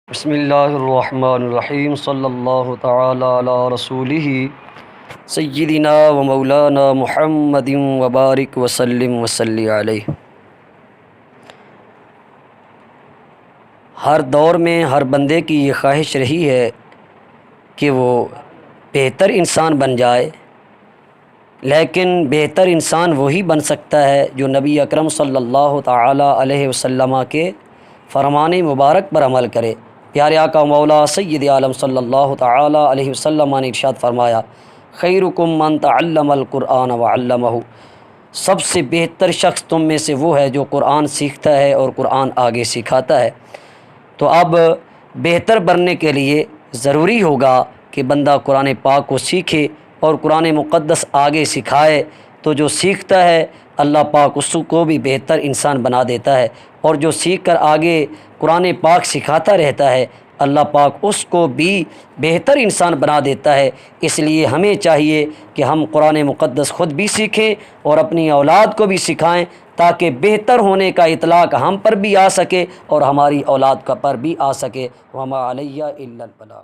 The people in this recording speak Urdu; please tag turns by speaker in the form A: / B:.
A: بسم اللہ الرحمن الرحیم صلی اللہ تعالی علی رسولہ سیدنا و مولانا محمد وبارک وسلم وصلی علیہ۔ ہر دور میں ہر بندے کی یہ خواہش رہی ہے کہ وہ بہتر انسان بن جائے، لیکن بہتر انسان وہی بن سکتا ہے جو نبی اکرم صلی اللہ تعالی علیہ وسلم کے فرمان مبارک پر عمل کرے۔ پیارے آقا مولا سید عالم صلی اللہ تعالی علیہ وسلم نے ارشاد فرمایا، خیرکم من تعلم القرآن وعلمہ، سب سے بہتر شخص تم میں سے وہ ہے جو قرآن سیکھتا ہے اور قرآن آگے سکھاتا ہے۔ تو اب بہتر بننے کے لیے ضروری ہوگا کہ بندہ قرآن پاک کو سیکھے اور قرآن مقدس آگے سکھائے، تو جو سیکھتا ہے اللہ پاک اس کو بھی بہتر انسان بنا دیتا ہے، اور جو سیکھ کر آگے قرآن پاک سکھاتا رہتا ہے اللہ پاک اس کو بھی بہتر انسان بنا دیتا ہے۔ اس لیے ہمیں چاہیے کہ ہم قرآن مقدس خود بھی سیکھیں اور اپنی اولاد کو بھی سکھائیں، تاکہ بہتر ہونے کا اطلاق ہم پر بھی آ سکے اور ہماری اولاد کا پر بھی آ سکے۔ وما علیہ الا البلاغ۔